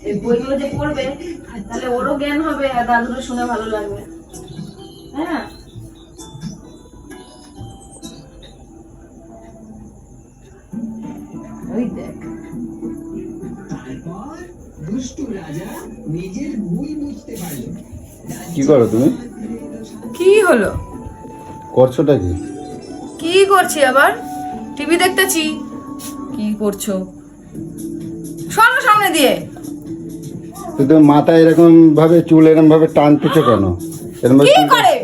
এই বইগুলো যে পড়বে তাহলে ওরও জ্ঞান হবে আর দাদুরও শুনে ভালো লাগবে। হ্যাঁ ওই দেখ কি করো তুমি? কি হলো? করছোটা কি? কি করছি আবার? টিভি দেখতেছি। কি করছো? সরো সামনে দিয়ে। তুমি মাথায় এরকম ভাবে চুল এরকম ভাবে টানতেছো কেন? এরকম কি করে?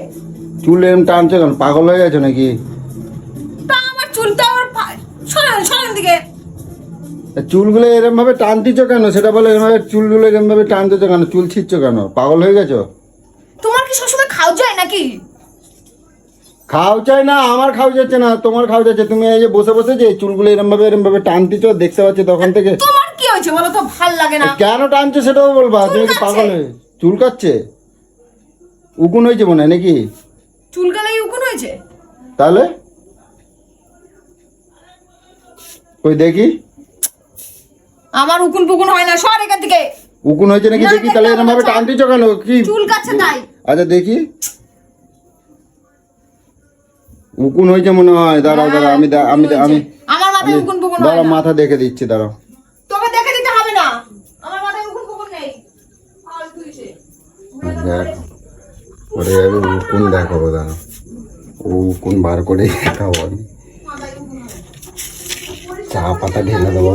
চুল এরকম টানছো কেন? পাগল হয়ে গেছো নাকি? তা আমার চুলটা আমার সরেন দিকে। চুলগুলো এরকম ভাবে টানতেছো কেন সেটা বলো। এরকম ভাবে চুলগুলো এরকম ভাবে টানতেছো কেন? চুল ছিঁড়ছো কেন? পাগল হয়ে গেছো? তোমার কি সবসময় খাও যায় নাকি? খাও চাই না, আমার খাও যাচ্ছে না, তোমার খাও যাচ্ছে। তুমি এই যে বসে বসে যে চুলগুলো এরকম ভাবে টানতেছো দেখতে পাচ্ছি তখন থেকে। তোমার কি হয়েছে বলো তো? ভাল লাগে না। কেন টানছো সেটাও বলবা। তুমি কি পাগল হয়ে? চুল কাটছে? উকুন হয়েছে মনে হয় নাকি? চুল কালাই উকুন হয়েছে? তাহলে ওই দেখি। আমার উকুন পুকুন হয় না, সর এখান থেকে। উকুন হয়েছে নাকি দেখি। তাহলে এরকম ভাবে টানতেছো কেন? কি চুল কাটছে তাই? আচ্ছা দেখি। উকুন হয়েছে মনে হয়। দাঁড়াও দাঁড়াও, আমি আমার মাথায় উকুন পুকুন হয় দাঁড়াও না। মাথা দেখে দিচ্ছি। দাঁড়াও, তোকে দেখে দিতে হবে না, আমার মাথায় উকুন পুকুন নেই। ফালতু এসে। ওরে উকুন দেখাবো। দাঁড়াও, উকুন বার করে দেখাবো আমি। চা পাতা ঢেলে দেবো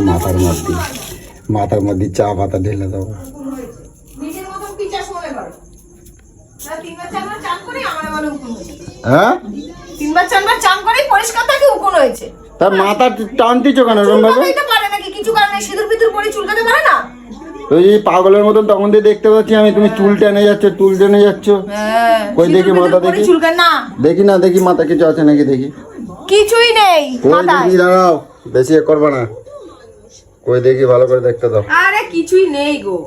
মাথার মধ্যে চা পাতা ঢেলে দেবো। নিজের মতন পিচাস মনে করো। না 3 বার 4 বার চান করে আমার বলে উকুন হয়েছে। হ্যাঁ 3 বার 4 বার চান করে পরিষ্কার থাকে উকুন হয়েছে। তার মাথা টানতেছো কেন এরকম ভাবে? চুল কাটাইতে পারে নাকি? কিছু কারণে সিঁদুর পিঁদুর পরে চুল কাটাতে পারে না? ওই পাগলের মতন তখন দিয়ে দেখতে পাচ্ছি আমি। তুমি চুল টেনে যাচ্ছ, চুল টেনে যাচ্ছ। হ্যাঁ কই দেখি মাথা দেখি। চুল কাট না। দেখি না, দেখি মাথা কিছু আছে নাকি দেখি। কিছুই নেই কই মাথায়। দেখি। দাঁড়াও, বেশি এ করবে না। কই দেখি, ভালো করে দেখতে দাও। আরে কিছুই নেই গো।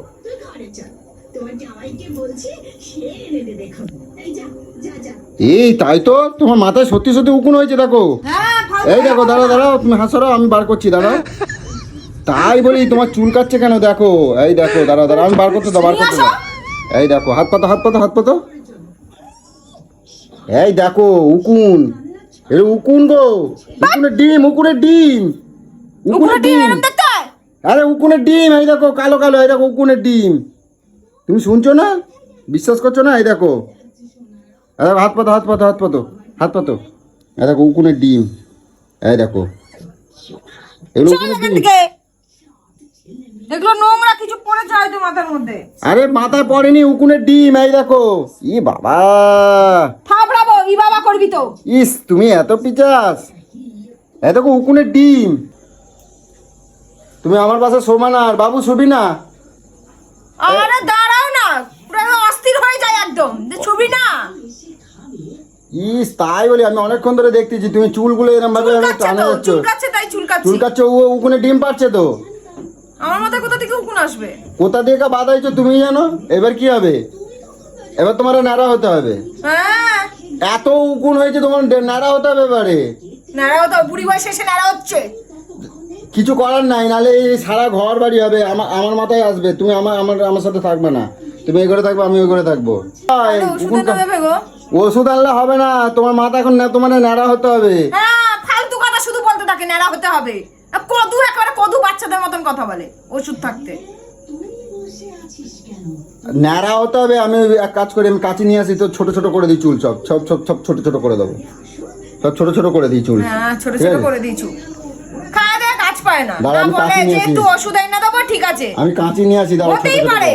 এই তাই তো, তোমার মাথায় সত্যি সত্যি উকুন হয়েছে দেখো। হ্যাঁ এই দেখো, দাঁড়াও দাঁড়াও, তুমি হাসো, আমি বার করছি। দাঁড়াও, তাই বলি তোমার চুল কাটছে কেন দেখো। এই দেখো, দাঁড়াও দাঁড়াও, আমি বার করতে দাও। এই দেখো, হাত পাতো। এই দেখো উকুন। উকুন গো, উকুনের ডিম। আরে উকুনের ডিম। এই দেখো কালো কালো, এই দেখো উকুনের ডিম। তুমি শুনছো না? বিশ্বাস করছো না? এই দেখো, হাত পাতো। এই দেখো উকুনের ডিম। এই দেখো, এগুলো উকুনের ডিম। এগুলো নোংরা কিছু পড়েছে হয়তো মাথার মধ্যে। আরে মাথায় পড়েনি, উকুনের ডিম। এই দেখো। ই বাবা, থাবড়াবো। ই বাবা করবি তো। ইস তুমি এত পিচাস। এই দেখো উকুনের ডিম। তুমি আমার পাশে শোবা না, আর বাবু শুবি না। আরে দাঁড়াও না, পুরো অস্থির হয়ে যায় একদম। ছবি না। ইস তাই বলি, আমি অনেকক্ষণ ধরে দেখতেছি তুমি চুলগুলো এরকম ভাবে টানা যাচ্ছ। চুল কাচ্ছে, ও উকুনে ডিম পাচ্ছে তো। আমার মাথায় কোথা থেকে উকুন আসবে? কোথা দিয়ে বাঁধাইছো তুমি জানো। এবার কি হবে? এবার তোমার ন্যাড়া হতে হবে। হ্যাঁ এত উকুন হয়েছে, তোমার ন্যাড়া হতে হবে এবারে। নাড়াও তো, বুড়ি বয়সে এসে নাড়া হচ্ছে। কিছু করার নাই, নাহলে এই সারা ঘর বাড়ি হবে। আমার মাথায় আসবে। তুমি আমার সাথে থাকবে না। তুমি এই ঘরে থাকবে, আমি ওই ঘরে থাকবো। ওষুধ আনলে হবে না, তোমার মাথা এখন তোমার ন্যাড়া হতে হবে। হ্যাঁ ফালতু কথা শুধু বলতে থাকে, ন্যাড়া হতে হবে। কদু বাচ্চাদের মতন কথা বলে ওষুধ থাকতে। ন্যাড়া হতে হবে। আমি এক কাজ করি, আমি কাঁচি নিয়ে আসি তো, ছোট ছোট করে দিই চুল। সব ছোট করে দেবো। সব ছোট করে দিই চুল। হ্যাঁ ছোট করে দিয়েছু। খাওয়া দেয়া কাজ পায় না। দাঁড়া, আমি কাঁচি নিয়ে আসি। একটু ওষুধ এনে দেবো, ঠিক আছে। আমি কাঁচি নিয়ে আসি। দাঁড়া, হতেই পারে।